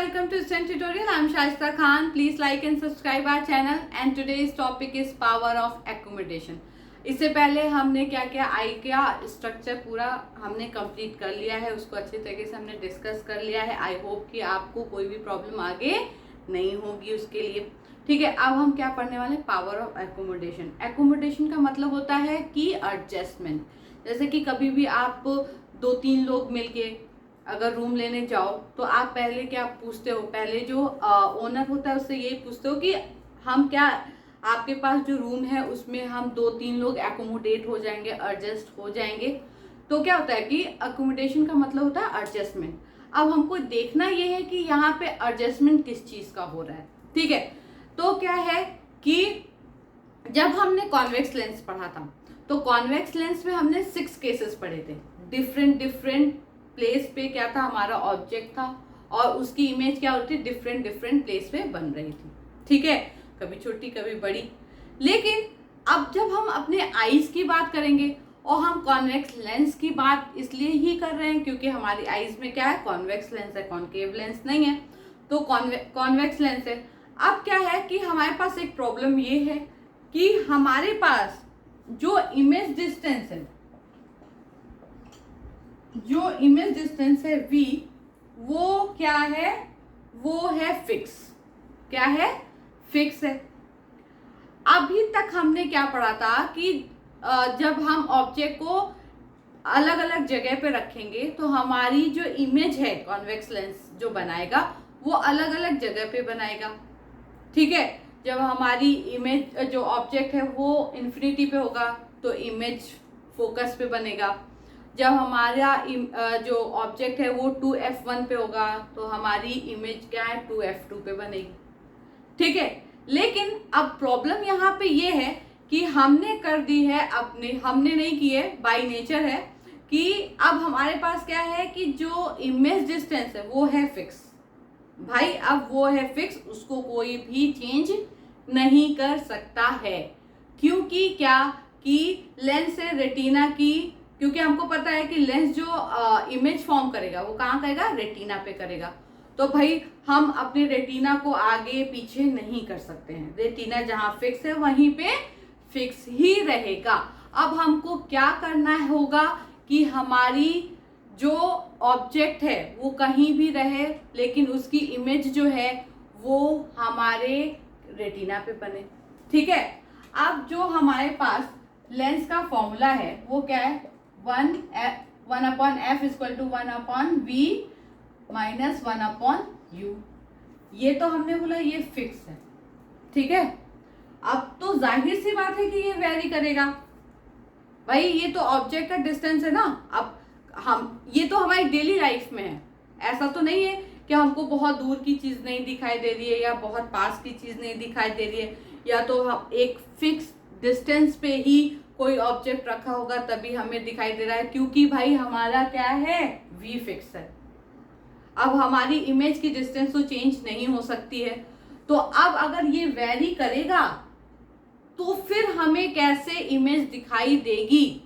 welcome to Instant Tutorial. I am Shaista Khan. Please like and subscribe our channel. And today's topic is power of accommodation. इससे पहले हमने क्या क्या आई का structure पूरा हमने कंप्लीट कर लिया है, उसको अच्छे तरीके से हमने डिस्कस कर लिया है. आई होप कि आपको कोई भी प्रॉब्लम आगे नहीं होगी उसके लिए. ठीक है, अब हम क्या पढ़ने वाले हैं? Power of accommodation. एकोमोडेशन का मतलब होता है कि एडजस्टमेंट. जैसे कि कभी भी आप 2-3 लोग मिलके अगर रूम लेने जाओ तो आप पहले क्या पूछते हो? पहले जो ओनर होता है उससे यही पूछते हो कि हम क्या, आपके पास जो रूम है उसमें हम 2-3 लोग एकोमोडेट हो जाएंगे, एडजस्ट हो जाएंगे. तो क्या होता है कि एकोमोडेशन का मतलब होता है एडजस्टमेंट. अब हमको देखना ये है कि यहाँ पे एडजस्टमेंट किस चीज़ का हो रहा है. ठीक है, तो क्या है कि जब हमने कॉन्वेक्स लेंस पढ़ा था तो कॉन्वेक्स लेंस में हमने 6 केसेस पढ़े थे. डिफरेंट प्लेस पे क्या था, हमारा ऑब्जेक्ट था और उसकी इमेज क्या होती है, डिफरेंट प्लेस पे बन रही थी. ठीक है, कभी छोटी कभी बड़ी. लेकिन अब जब हम अपने आईज की बात करेंगे और हम कॉन्वेक्स लेंस की बात इसलिए ही कर रहे हैं क्योंकि हमारी आईज में क्या है, कॉन्वेक्स लेंस है, कॉन्केव लेंस नहीं है. तो कॉन्वेक्स लेंस है. अब क्या है कि हमारे पास एक प्रॉब्लम ये है कि हमारे पास जो इमेज डिस्टेंस है v, वो क्या है, वो है फिक्स. क्या है? फिक्स है. अभी तक हमने क्या पढ़ा था कि जब हम ऑब्जेक्ट को अलग अलग जगह पे रखेंगे तो हमारी जो इमेज है, कॉन्वेक्स लेंस जो बनाएगा वो अलग अलग जगह पे बनाएगा. ठीक है, जब हमारी इमेज जो ऑब्जेक्ट है वो इन्फिनिटी पे होगा तो इमेज फोकस पे बनेगा. जब हमारा जो ऑब्जेक्ट है वो 2f1 पे होगा तो हमारी इमेज क्या है, 2f2 पे बनेगी. ठीक है, लेकिन अब प्रॉब्लम यहाँ पे ये है कि हमने कर दी है हमने नहीं की है, बाय नेचर है कि अब हमारे पास क्या है कि जो इमेज डिस्टेंस है वो है फिक्स. भाई अब वो है फिक्स, उसको कोई भी चेंज नहीं कर सकता है. क्योंकि क्या कि लेंस है रेटिना की, क्योंकि हमको पता है कि लेंस जो इमेज फॉर्म करेगा वो कहाँ करेगा, रेटिना पे करेगा. तो भाई हम अपने रेटिना को आगे पीछे नहीं कर सकते हैं. रेटिना जहाँ फिक्स है वहीं पे फिक्स ही रहेगा. अब हमको क्या करना होगा कि हमारी जो ऑब्जेक्ट है वो कहीं भी रहे लेकिन उसकी इमेज जो है वो हमारे रेटिना पे बने. ठीक है, अब जो हमारे पास लेंस का फॉर्मूला है वो क्या है, 1/f equal to 1/v minus 1/u. ये तो हमने बोला ये फिक्स है. ठीक है, अब तो जाहिर सी बात है कि ये वेरी करेगा. भाई ये तो ऑब्जेक्ट का डिस्टेंस है ना. अब हम ये तो हमारी डेली लाइफ में है. ऐसा तो नहीं है कि हमको बहुत दूर की चीज़ नहीं दिखाई दे रही है या बहुत पास की चीज़ नहीं दिखाई दे रही है, या तो हम एक फिक्स डिस्टेंस पे ही कोई ऑब्जेक्ट रखा होगा तभी हमें दिखाई दे रहा है, क्योंकि भाई हमारा क्या है, v फिक्स है. अब हमारी इमेज की डिस्टेंस तो चेंज नहीं हो सकती है. तो अब अगर ये वेरी करेगा तो फिर हमें कैसे इमेज दिखाई देगी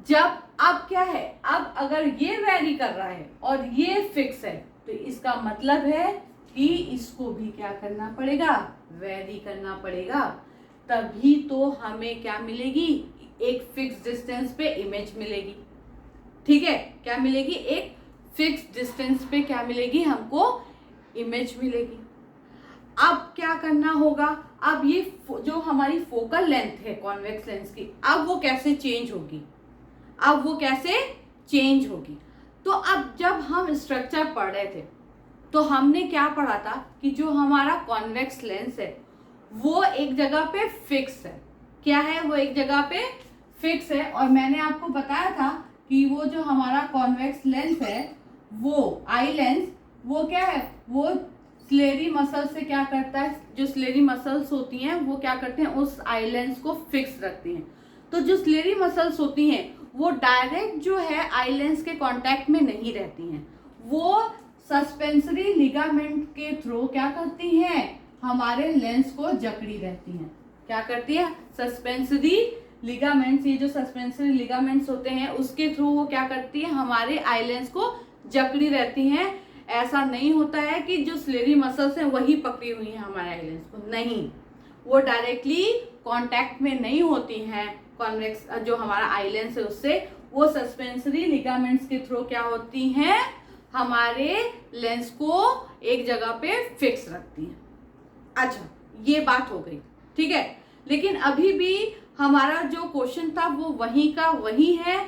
जब, अब क्या है, अब अगर ये वेरी कर रहा है और ये फिक्स है तो इसका मतलब है कि इसको भी क्या करना पड़ेगा, वेरी करना पड़ेगा. तभी तो हमें क्या मिलेगी, एक फिक्स डिस्टेंस पे इमेज मिलेगी. ठीक है, क्या मिलेगी, एक फिक्स डिस्टेंस पे क्या मिलेगी, हमको इमेज मिलेगी. अब क्या करना होगा, अब ये जो हमारी फोकल लेंथ है कॉन्वेक्स लेंस की, अब वो कैसे चेंज होगी, तो अब जब हम स्ट्रक्चर पढ़ रहे थे तो हमने क्या पढ़ा था कि जो हमारा कॉन्वेक्स लेंस है वो एक जगह पे फिक्स है. क्या है, वो एक जगह पे फिक्स है. और मैंने आपको बताया था कि वो जो हमारा कॉन्वेक्स लेंस है वो आई लेंस, वो क्या है, वो स्लेरी मसल से क्या करता है, जो स्लेरी मसल्स होती हैं वो क्या करते हैं, उस आई लेंस को फिक्स रखती हैं. तो जो स्लेरी मसल्स होती हैं वो डायरेक्ट जो है आई लेंस के कांटेक्ट में नहीं रहती हैं, वो सस्पेंसरी लिगामेंट के थ्रू क्या करती हैं, हमारे लेंस को जकड़ी रहती हैं. क्या करती है, सस्पेंसरी लिगामेंट्स, ये जो सस्पेंसरी लिगामेंट्स होते हैं उसके थ्रू वो क्या करती है, हमारे आई लेंस को जकड़ी रहती हैं. ऐसा नहीं होता है कि जो सिलेरी मसल्स हैं वही पकड़ी हुई हैं हमारे आई लेंस को, नहीं, वो डायरेक्टली कांटेक्ट में नहीं होती हैं कॉन्वेक्स जो हमारा आई लेंस है उससे, वो सस्पेंसरी लिगामेंट्स के थ्रू क्या होती हैं, हमारे लेंस को एक जगह पे फिक्स रखती हैं। अच्छा, ये बात हो गई, ठीक है। लेकिन अभी भी हमारा जो क्वेश्चन था वो वही का वही है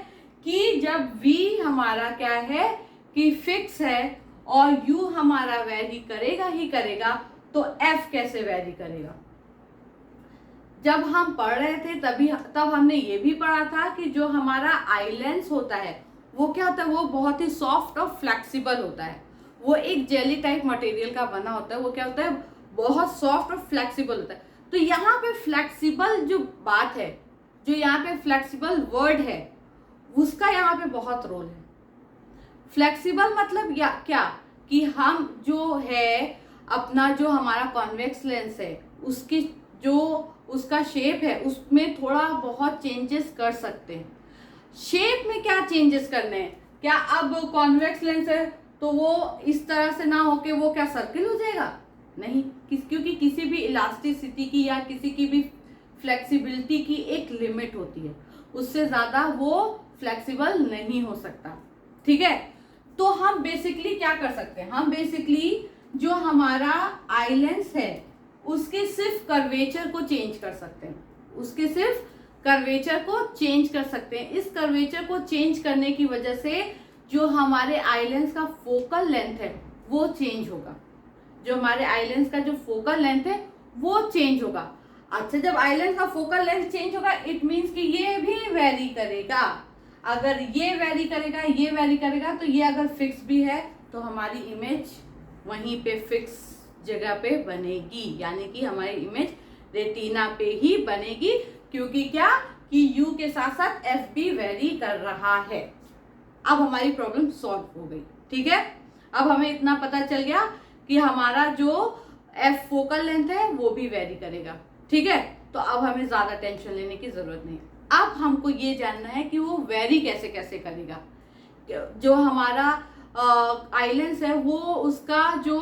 कि जब V हमारा क्या है कि फिक्स है और U हमारा वेरी करेगा ही करेगा, तो F कैसे वेरी करेगा। जब हम पढ़ रहे थे तब हमने ये भी पढ़ा था कि जो हमारा आई लेंस होता है वो क्या होता है, वो बहुत ही सॉफ्ट और फ्लेक्सिबल होता है, वो एक जेली टाइप मटेरियल का बना होता है, वो क्या होता है, बहुत सॉफ्ट और फ्लेक्सिबल होता है। तो यहाँ पे फ्लेक्सिबल जो बात है, जो यहाँ पे फ्लेक्सिबल वर्ड है, उसका यहाँ पे बहुत रोल है। फ्लेक्सिबल मतलब क्या कि हम जो है अपना जो हमारा कॉन्वेक्स लेंस है उसकी जो उसका शेप है उसमें थोड़ा बहुत चेंजेस कर सकते हैं। शेप में क्या चेंजेस करने हैं, क्या अब कॉन्वेक्स लेंस है तो वो इस तरह से ना होके वो क्या सर्किल हो जाएगा, नहीं, क्योंकि किसी भी इलास्टिसिटी की या किसी की भी फ्लेक्सिबिलिटी की एक लिमिट होती है, उससे ज़्यादा वो फ्लेक्सिबल नहीं हो सकता, ठीक है। तो हम बेसिकली क्या कर सकते हैं, हम बेसिकली जो हमारा आई लेंस है उसके सिर्फ कर्वेचर को चेंज कर सकते हैं, उसके सिर्फ कर्वेचर को चेंज कर सकते हैं। इस कर्वेचर को चेंज करने की वजह से जो हमारे आई लेंस का फोकल लेंथ है वो चेंज होगा, जो हमारे आई लेंस का जो फोकल लेंथ है वो चेंज होगा। अच्छा, जब आई लेंस का फोकल लेंथ चेंज होगा इट मीन्स कि ये भी वेरी करेगा, अगर ये वेरी करेगा, ये वेरी करेगा, तो ये अगर फिक्स भी है तो हमारी इमेज वहीं पे फिक्स जगह पे बनेगी, यानी कि हमारी इमेज रेटिना पे ही बनेगी, क्योंकि क्या कि U के साथ साथ F भी वेरी कर रहा है। अब हमारी प्रॉब्लम सॉल्व हो गई, ठीक है। अब हमें इतना पता चल गया कि हमारा जो F फोकल लेंथ है वो भी वेरी करेगा, ठीक है। तो अब हमें ज्यादा टेंशन लेने की जरूरत नहीं। अब हमको ये जानना है कि वो वेरी कैसे कैसे करेगा। जो हमारा आई लेंस है वो उसका जो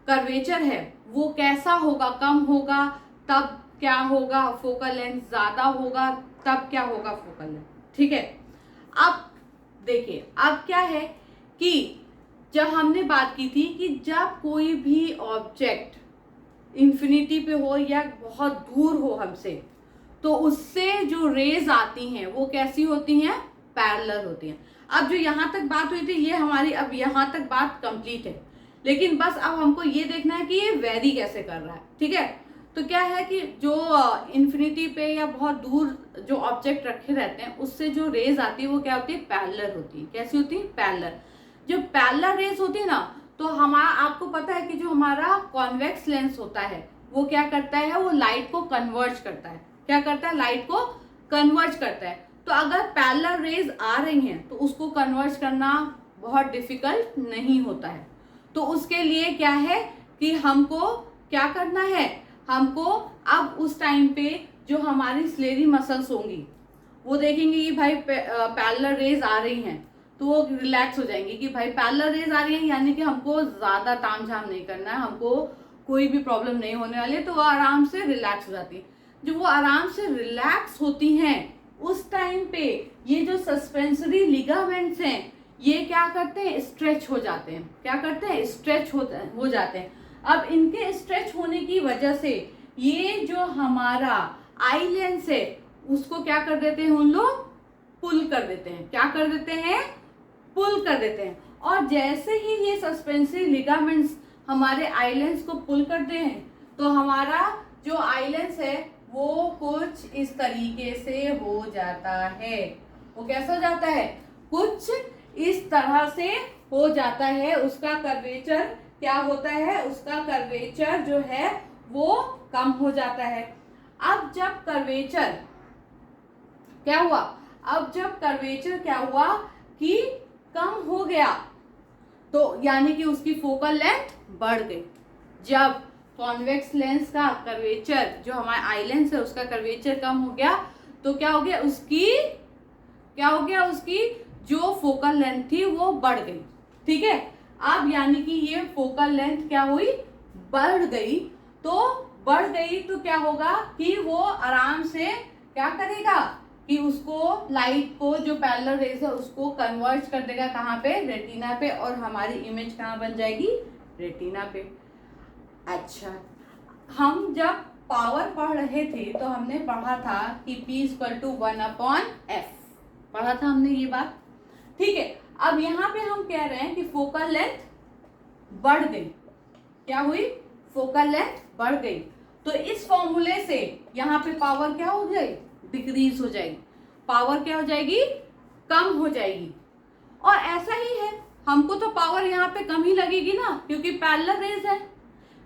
कर्वेचर है वो कैसा होगा, कम होगा तब क्या होगा फोकल लेंथ, ज्यादा होगा तब क्या होगा फोकल लेंथ, ठीक है। अब देखिए, अब क्या है कि जब हमने बात की थी कि जब कोई भी ऑब्जेक्ट इन्फिनिटी पे हो या बहुत दूर हो हमसे, तो उससे जो रेज आती हैं वो कैसी होती हैं, पैरेलल होती हैं। अब जो यहाँ तक बात हुई थी ये हमारी अब यहाँ तक बात कंप्लीट है, लेकिन बस अब हमको ये देखना है कि ये वेरी कैसे कर रहा है, ठीक है। तो क्या है कि जो इन्फिनिटी पे या बहुत दूर जो ऑब्जेक्ट रखे रहते हैं उससे जो रेज आती है वो क्या होती है, पैरेलल होती है। कैसी होती है, पैरेलल। जो पैरेलल रेज होती है ना, तो हमारा आपको पता है कि जो हमारा कॉन्वेक्स लेंस होता है वो क्या करता है, वो लाइट को कन्वर्ज करता है। क्या करता है, लाइट को कन्वर्ज करता है। तो अगर पैरेलल रेज आ रही हैं तो उसको कन्वर्ज करना बहुत डिफिकल्ट नहीं होता है। तो उसके लिए क्या है कि हमको क्या करना है, हमको अब उस टाइम पे जो हमारी स्लेरी मसल्स होंगी वो देखेंगे कि भाई पैरेलल रेज आ रही हैं, तो वो रिलैक्स हो जाएंगे कि भाई पैरेलल रेज आ रही है, यानी कि हमको ज़्यादा तामझाम नहीं करना है, हमको कोई भी प्रॉब्लम नहीं होने वाली है, तो वो आराम से रिलैक्स हो जाती है। जो वो आराम से रिलैक्स होती हैं उस टाइम पे ये जो सस्पेंसरी लिगामेंट्स हैं ये क्या करते हैं, स्ट्रेच हो जाते हैं। क्या करते हैं, स्ट्रेच हो जाते हैं। अब इनके स्ट्रेच होने की वजह से ये जो हमारा आई लेंस है उसको क्या कर देते हैं, उन लोग पुल कर देते हैं। क्या कर देते हैं, पुल कर देते हैं। और जैसे ही ये सस्पेंसरी लिगामेंट्स हमारे आई लेंस को पुल करते हैं तो हमारा जो आई लेंस है वो कुछ इस तरीके से हो जाता है। वो कैसा हो जाता है, कुछ इस तरह से हो जाता है। उसका कर्वेचर क्या होता है, उसका कर्वेचर जो है वो कम हो जाता है। अब जब कर्वेचर क्या हुआ, अब जब कर्वेचर क्या हुआ कि कम हो गया, तो यानी कि उसकी फोकल लेंथ बढ़ गई। जब कॉन्वेक्स लेंस का कर्वेचर जो हमारा आई लेंस है उसका कर्वेचर कम हो गया तो क्या हो गया, उसकी जो फोकल लेंथ थी वो बढ़ गई, ठीक है। अब यानी कि ये फोकल लेंथ क्या हुई, बढ़ गई। तो बढ़ गई तो क्या होगा कि वो आराम से क्या करेगा कि उसको लाइट को जो पैरेलल रेज है उसको कन्वर्ज कर देगा कहाँ पे, रेटिना पे, और हमारी इमेज कहाँ बन जाएगी, रेटिना पे। अच्छा, हम जब पावर पढ़ रहे थे तो हमने पढ़ा था कि P = 1/f, पढ़ा था हमने ये बात, ठीक है। अब यहाँ पे हम कह रहे हैं कि फोकल लेंथ बढ़ गई, क्या हुई, फोकल लेंथ बढ़ गई। तो इस फॉर्मूले से यहाँ पे पावर क्या हो गई, डिक्रीज हो जाएगी, पावर क्या हो जाएगी, कम हो जाएगी। और ऐसा ही है, हमको तो पावर यहाँ पे कम ही लगेगी ना, क्योंकि पैरेलल रेज है,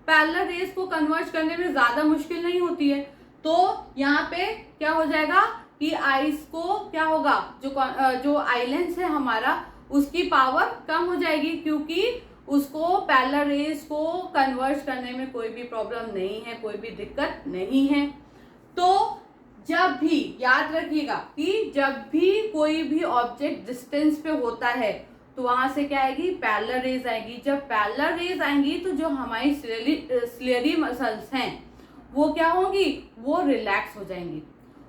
पैरेलल रेज को कन्वर्ट करने में ज्यादा मुश्किल नहीं होती है। तो यहाँ पे क्या हो जाएगा कि आइस को क्या होगा, जो आई लेंस है हमारा, उसकी पावर कम हो जाएगी, क्योंकि उसको पैरेलल रेज को कन्वर्ट करने में कोई भी प्रॉब्लम नहीं है, कोई भी दिक्कत नहीं है। तो जब भी याद रखिएगा कि जब भी कोई भी ऑब्जेक्ट डिस्टेंस पे होता है तो वहां से क्या आएगी, पैरेलल रेज आएगी। जब पैरेलल रेज आएंगी तो जो हमारी सिलेरी मसल्स हैं वो क्या होंगी, वो रिलैक्स हो जाएंगी।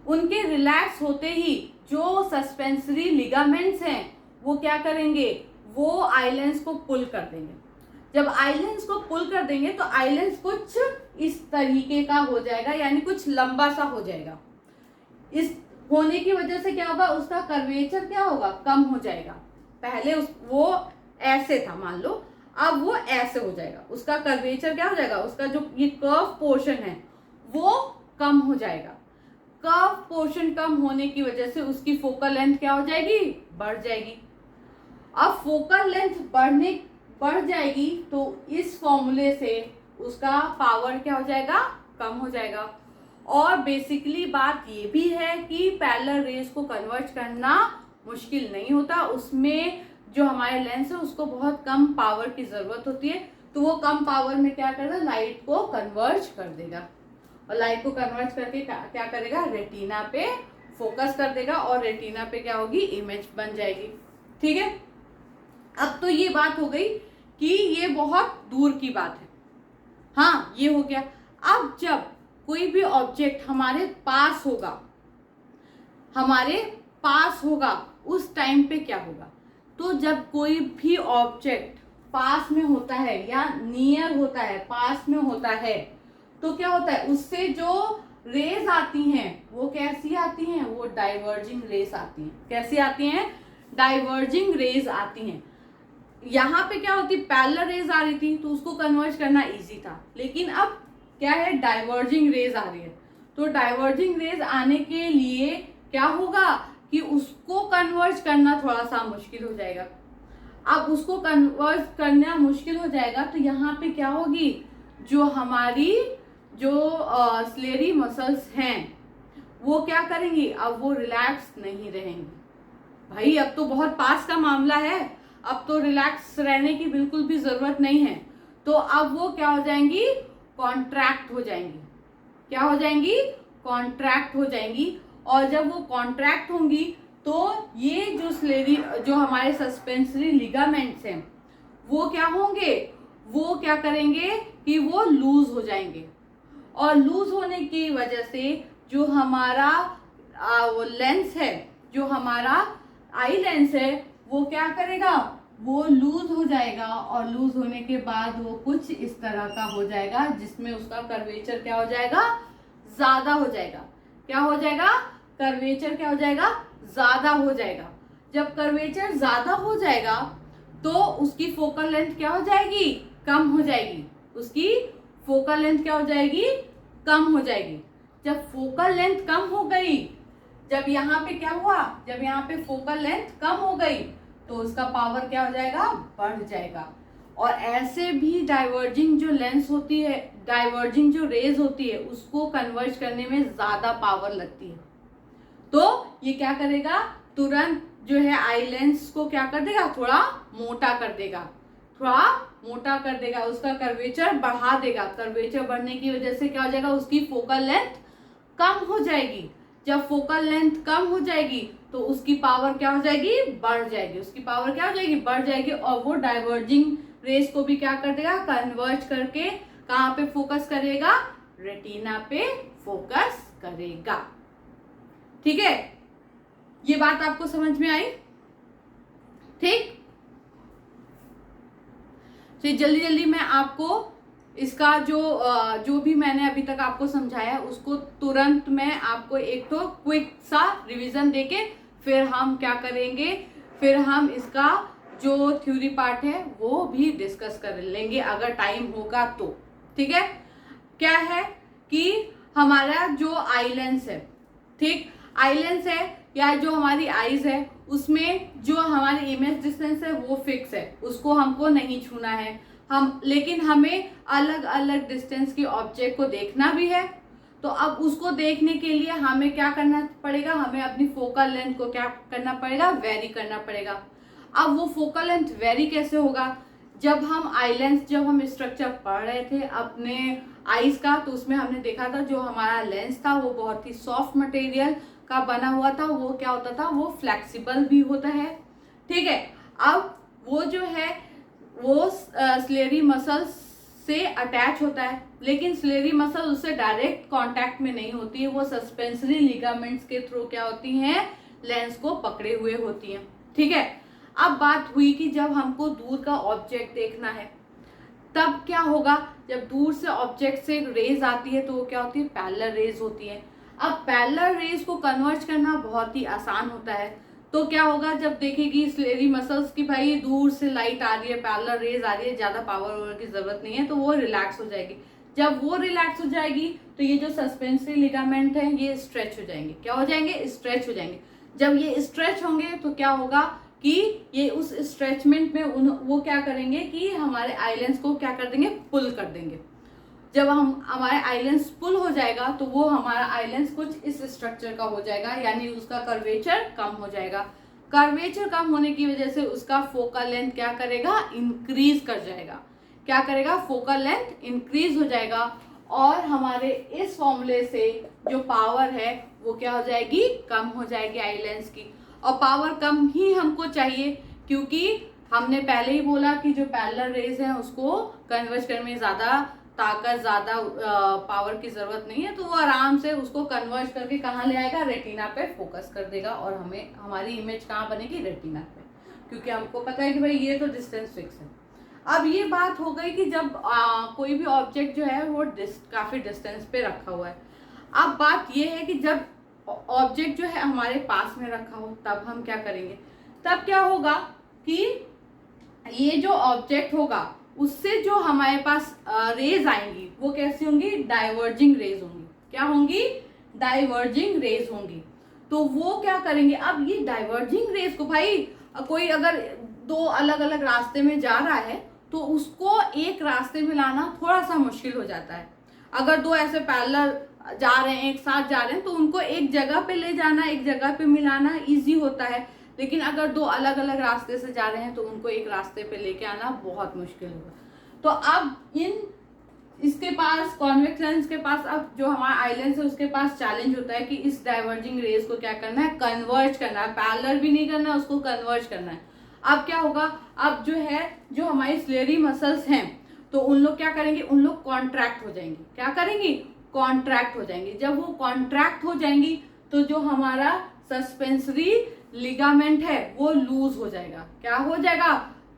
उनके रिलैक्स होते ही जो सस्पेंसरी लिगामेंट्स हैं वो क्या करेंगे, वो आई लेंस को पुल कर देंगे। जब आई लेंस को पुल कर देंगे तो आई लेंस कुछ इस तरीके का हो जाएगा, यानी कुछ लंबा सा हो जाएगा। इस होने की वजह से क्या होगा, उसका कर्वेचर क्या होगा, कम हो जाएगा। पहले वो ऐसे था मान लो, अब वो ऐसे हो जाएगा, उसका कर्वेचर क्या हो जाएगा, उसका जो ये कर्व पोर्शन है वो कम हो जाएगा। कर्व पोर्शन कम होने की वजह से उसकी फोकल लेंथ क्या हो जाएगी, बढ़ जाएगी। अब फोकल लेंथ बढ़ जाएगी तो इस फॉर्मूले से उसका पावर क्या हो जाएगा, कम हो जाएगा। और बेसिकली बात ये भी है कि पैरेलल रेज को कन्वर्ट करना मुश्किल नहीं होता, उसमें जो हमारे लेंस है उसको बहुत कम पावर की जरूरत होती है। तो वो कम पावर में क्या करेगा, लाइट को कन्वर्ज कर देगा, और लाइट को कन्वर्ज करके क्या करेगा, रेटिना पे फोकस कर देगा, और रेटिना पे क्या होगी, इमेज बन जाएगी। ठीक है, अब तो ये बात हो गई कि ये बहुत दूर की बात है, हाँ ये हो गया। अब जब कोई भी ऑब्जेक्ट हमारे पास होगा उस टाइम पे क्या होगा, तो जब कोई भी ऑब्जेक्ट पास में होता है या नियर होता है, पास में होता है, तो क्या होता है, उससे जो रेज आती हैं वो कैसी आती हैं, वो डाइवर्जिंग रेज आती हैं। कैसी आती हैं, डाइवर्जिंग रेज आती हैं। यहाँ पे क्या होती, पैरेलल रेज आ रही थी तो उसको कन्वर्ज करना इजी था, लेकिन अब क्या है, डाइवर्जिंग रेज आ रही है। तो डाइवर्जिंग रेज आने के लिए क्या होगा कि उसको कन्वर्ज करना थोड़ा सा मुश्किल हो जाएगा। अब उसको कन्वर्ज करना मुश्किल हो जाएगा तो यहाँ पे क्या होगी, जो हमारी जो स्लेरी मसल्स हैं वो क्या करेंगी, अब वो रिलैक्स नहीं रहेंगी। भाई अब तो बहुत पास का मामला है, अब तो रिलैक्स रहने की बिल्कुल भी जरूरत नहीं है। तो अब वो क्या हो जाएंगी, कॉन्ट्रैक्ट हो जाएंगी। क्या हो जाएंगी, कॉन्ट्रैक्ट हो जाएंगी। और जब वो कॉन्ट्रैक्ट होंगी तो ये जो हमारे सस्पेंसरी लिगामेंट्स हैं वो क्या होंगे, वो क्या करेंगे कि वो लूज हो जाएंगे। और लूज होने की वजह से जो हमारा वो लेंस है, जो हमारा आई लेंस है, वो क्या करेगा, वो लूज हो जाएगा। और लूज होने के बाद वो कुछ इस तरह का हो जाएगा, जिसमें उसका कर्वेचर क्या हो जाएगा, ज्यादा हो जाएगा। क्या हो जाएगा, कर्वेचर क्या हो जाएगा, ज्यादा हो जाएगा। जब कर्वेचर ज्यादा हो जाएगा तो उसकी फोकल लेंथ क्या हो जाएगी, कम हो जाएगी। उसकी फोकल लेंथ क्या हो जाएगी, कम हो जाएगी। जब फोकल लेंथ कम हो गई, जब यहाँ पे क्या हुआ, जब यहाँ पे फोकल लेंथ कम हो गई तो उसका पावर क्या हो जाएगा, बढ़ जाएगा। और ऐसे भी डाइवर्जिंग जो लेंस होती है, डाइवर्जिंग जो रेज होती है, उसको कन्वर्ज करने में ज्यादा पावर लगती है। तो ये क्या करेगा, तुरंत जो है आई लेंस को क्या कर देगा, थोड़ा मोटा कर देगा, थोड़ा मोटा कर देगा, उसका कर्वेचर बढ़ा देगा। कर्वेचर बढ़ने की वजह से क्या हो जाएगा, उसकी फोकल लेंथ कम हो जाएगी। जब फोकल लेंथ कम हो जाएगी तो उसकी पावर क्या हो जाएगी, बढ़ जाएगी। उसकी पावर क्या हो जाएगी, बढ़ जाएगी। और वो डाइवर्जिंग रेस को भी क्या कर देगा, कन्वर्ज करके कहाँ पे फोकस करेगा, रेटिना पे फोकस करेगा। ठीक है, ये बात आपको समझ में आई? ठीक, तो जल्दी जल्दी मैं आपको इसका जो भी मैंने अभी तक आपको समझाया उसको तुरंत मैं आपको एक तो क्विक सा रिवीजन देके फिर हम क्या करेंगे, फिर हम इसका जो थ्योरी पार्ट है वो भी डिस्कस कर लेंगे अगर टाइम होगा तो। ठीक है, क्या है कि हमारा जो आई लेंस है, ठीक, आई लेंस है या जो हमारी आईज है उसमें जो हमारी इमेज डिस्टेंस है वो फिक्स है, उसको हमको नहीं छूना है हम, लेकिन हमें अलग अलग डिस्टेंस की ऑब्जेक्ट को देखना भी है। तो अब उसको देखने के लिए हमें क्या करना पड़ेगा, हमें अपनी फोकल लेंथ को क्या करना पड़ेगा, वेरी करना पड़ेगा। अब वो फोकल लेंथ वेरी कैसे होगा, जब हम आई लेंस, जब हम स्ट्रक्चर पढ़ रहे थे अपने आईज का तो उसमें हमने देखा था जो हमारा लेंस था वो बहुत ही सॉफ्ट मटेरियल का बना हुआ था, वो क्या होता था, वो फ्लेक्सिबल भी होता है। ठीक है, अब वो जो है वो स्लेरी मसल्स से अटैच होता है, लेकिन स्लेरी मसल उससे डायरेक्ट कांटेक्ट में नहीं होती है, वो सस्पेंसरी लिगामेंट्स के थ्रू क्या होती हैं, लेंस को पकड़े हुए होती हैं। ठीक है, अब बात हुई कि जब हमको दूर का ऑब्जेक्ट देखना है तब क्या होगा, जब दूर से ऑब्जेक्ट से रेज आती है तो वो क्या होती है, पैरेलल रेज होती है। अब पैरेलल रेज को कन्वर्ट करना बहुत ही आसान होता है, तो क्या होगा, जब देखेगी स्लेरी मसल्स की भाई दूर से लाइट आ रही है, पैरेलल रेज आ रही है, ज्यादा पावर की जरूरत नहीं है, तो वो रिलैक्स हो जाएगी। जब वो रिलैक्स हो जाएगी तो ये जो सस्पेंसरी लिगामेंट है ये स्ट्रेच हो जाएंगे, क्या हो जाएंगे, स्ट्रेच हो जाएंगे। जब ये स्ट्रेच होंगे तो क्या होगा कि ये उस स्ट्रेचमेंट में वो क्या करेंगे कि हमारे आईलेंस को क्या कर देंगे, पुल कर देंगे। जब हमारे आईलेंस पुल हो जाएगा तो वो हमारा आईलेंस कुछ इस स्ट्रक्चर का हो जाएगा, यानी उसका कर्वेचर कम हो जाएगा। कर्वेचर कम होने की वजह से उसका फोकल लेंथ क्या करेगा, इंक्रीज कर जाएगा। क्या करेगा, फोकल लेंथ इंक्रीज हो जाएगा और हमारे इस फॉर्मूले से जो पावर है वो क्या हो जाएगी, कम हो जाएगी आई लेंस की। और पावर कम ही हमको चाहिए क्योंकि हमने पहले ही बोला कि जो पैरेलल रेज है उसको कन्वर्ज करने में ज्यादा ताकत, ज्यादा पावर की जरूरत नहीं है, तो वो आराम से उसको कन्वर्ज करके कहाँ ले आएगा, रेटिना पे फोकस कर देगा और हमें हमारी इमेज कहाँ बनेगी, रेटिना पे, क्योंकि हमको पता है कि भाई ये तो डिस्टेंस फिक्स है। अब ये बात हो गई कि जब कोई भी ऑब्जेक्ट जो है वो काफी डिस्टेंस पे रखा हुआ है। अब बात ये है कि जब ऑब्जेक्ट जो है हमारे पास में रखा हो तब हम क्या करेंगे, तब क्या होगा कि ये जो ऑब्जेक्ट होगा उससे जो हमारे पास रेज आएंगी वो कैसी होंगी, डाइवर्जिंग रेज होंगी। क्या होंगी, डाइवर्जिंग रेज होंगी। तो वो क्या करेंगे, अब ये डाइवर्जिंग रेज को भाई कोई अगर दो अलग अलग रास्ते में जा रहा है तो उसको एक रास्ते में लाना थोड़ा सा मुश्किल हो जाता है। अगर दो ऐसे पैरेलल जा रहे हैं, एक साथ जा रहे हैं, तो उनको एक जगह पे ले जाना, एक जगह पे मिलाना इजी होता है, लेकिन अगर दो अलग अलग रास्ते से जा रहे हैं तो उनको एक रास्ते पे लेके आना बहुत मुश्किल होगा। तो अब इसके पास कॉन्वेक्स लेंस के पास, अब जो हमारा आई लेंस है उसके पास चैलेंज होता है कि इस डाइवर्जिंग रेज को क्या करना है, कन्वर्ज करना है, पैरेलल भी नहीं करना है, उसको कन्वर्ज करना है। अब क्या होगा, अब जो है जो हमारी स्लेरी मसल्स हैं तो उन लोग क्या करेंगे, उन लोग कॉन्ट्रैक्ट हो जाएंगे। क्या करेंगी, कॉन्ट्रैक्ट हो जाएंगी। जब वो कॉन्ट्रैक्ट हो जाएंगी तो जो हमारा सस्पेंसरी लिगामेंट है वो लूज हो जाएगा। क्या हो जाएगा,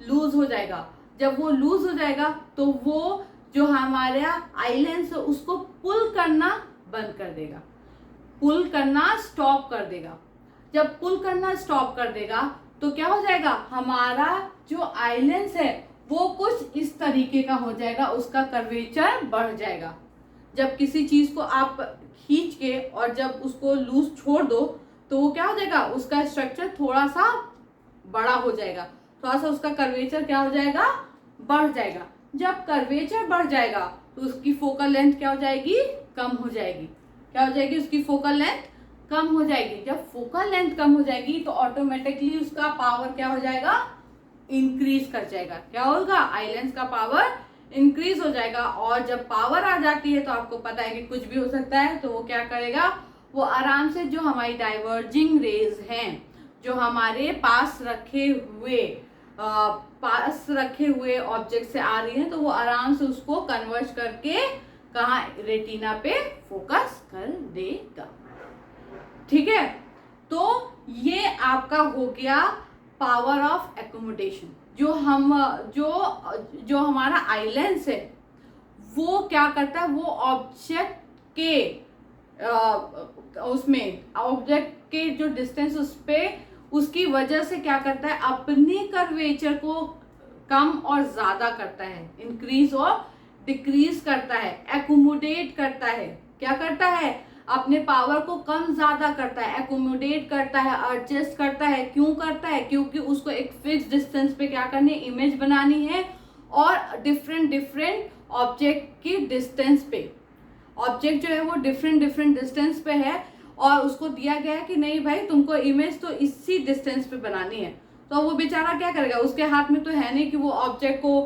लूज हो जाएगा। जब वो लूज हो जाएगा तो वो जो हमारा आई लेंस है उसको पुल करना बंद कर देगा, पुल करना स्टॉप कर देगा। जब पुल करना स्टॉप कर देगा तो क्या हो जाएगा, हमारा जो आई लेंस है वो कुछ इस तरीके का हो जाएगा, उसका कर्वेचर बढ़ जाएगा। जब किसी चीज को आप खींच के और जब उसको लूज छोड़ दो तो वो क्या हो जाएगा, उसका स्ट्रक्चर थोड़ा सा बड़ा हो जाएगा, थोड़ा सा उसका कर्वेचर क्या हो जाएगा, बढ़ जाएगा। जब कर्वेचर बढ़ जाएगा तो उसकी फोकल लेंथ क्या हो जाएगी, कम हो जाएगी। क्या हो जाएगी, उसकी फोकल लेंथ कम हो जाएगी। जब फोकल लेंथ कम हो जाएगी तो ऑटोमेटिकली उसका पावर क्या हो जाएगा, इंक्रीज कर जाएगा। क्या होगा, आई लेंस का पावर इंक्रीज हो जाएगा। और जब पावर आ जाती है तो आपको पता है कि कुछ भी हो सकता है, तो वो क्या करेगा, वो आराम से जो हमारी डाइवर्जिंग रेज हैं, जो हमारे पास रखे हुए पास रखे हुए ऑब्जेक्ट से आ रही है तो वो आराम से उसको कन्वर्ट करके कहाँ, रेटिना पे फोकस कर देगा। ठीक है, तो ये आपका हो गया पावर ऑफ एकोमोडेशन। जो हमारा आई लेंस है वो क्या करता है, वो ऑब्जेक्ट के उसमें ऑब्जेक्ट के जो डिस्टेंस उस पे उसकी वजह से क्या करता है, अपने कर्वेचर को कम और ज्यादा करता है, इंक्रीज और डिक्रीज करता है, एकोमोडेट करता है। क्या करता है, अपने पावर को कम ज्यादा करता है, एकोमोडेट करता है, एडजस्ट करता है। क्यों करता है, क्योंकि उसको एक फिक्स डिस्टेंस पे क्या करनी है, इमेज बनानी है और डिफरेंट ऑब्जेक्ट की डिस्टेंस पे। ऑब्जेक्ट जो है वो डिफरेंट डिस्टेंस पे है और उसको दिया गया है कि नहीं भाई तुमको इमेज तो इसी डिस्टेंस पे बनानी है। तो वो बेचारा क्या करेगा, उसके हाथ में तो है नहीं कि वो ऑब्जेक्ट को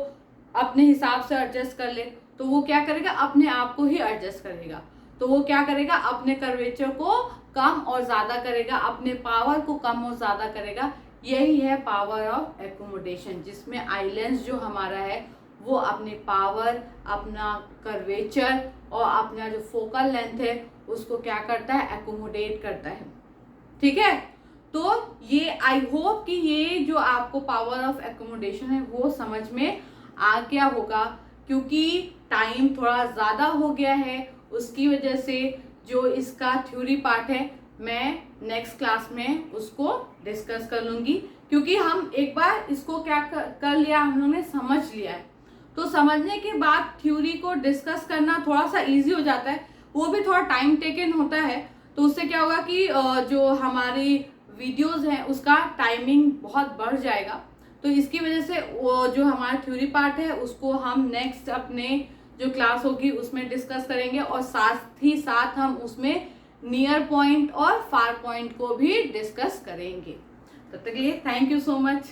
अपने हिसाब से एडजस्ट कर ले, तो वो क्या करेगा, अपने आप को ही एडजस्ट करेगा। तो वो क्या करेगा, अपने कर्वेचर को कम और ज्यादा करेगा, अपने पावर को कम और ज्यादा करेगा। यही है पावर ऑफ एकोमोडेशन, जिसमें आई लेंस जो हमारा है वो अपने पावर, अपना कर्वेचर और अपना जो फोकल लेंथ है उसको क्या करता है, एकोमोडेट करता है। ठीक है, तो ये आई होप कि ये जो आपको पावर ऑफ एकोमोडेशन है वो समझ में आ गया होगा, क्योंकि टाइम थोड़ा ज़्यादा हो गया है, उसकी वजह से जो इसका थ्योरी पार्ट है मैं नेक्स्ट क्लास में उसको डिस्कस कर लूँगी। क्योंकि हम एक बार इसको क्या कर लिया, हम लोगों ने समझ लिया है, तो समझने के बाद थ्योरी को डिस्कस करना थोड़ा सा इजी हो जाता है, वो भी थोड़ा टाइम टेकन होता है। तो उससे क्या होगा कि जो हमारी वीडियोस हैं उसका टाइमिंग बहुत बढ़ जाएगा। तो इसकी वजह से वो जो हमारा थ्योरी पार्ट है उसको हम नेक्स्ट अपने जो क्लास होगी उसमें डिस्कस करेंगे और साथ ही साथ हम उसमें नियर पॉइंट और फार पॉइंट को भी डिस्कस करेंगे। तब तक के लिए थैंक यू सो मच।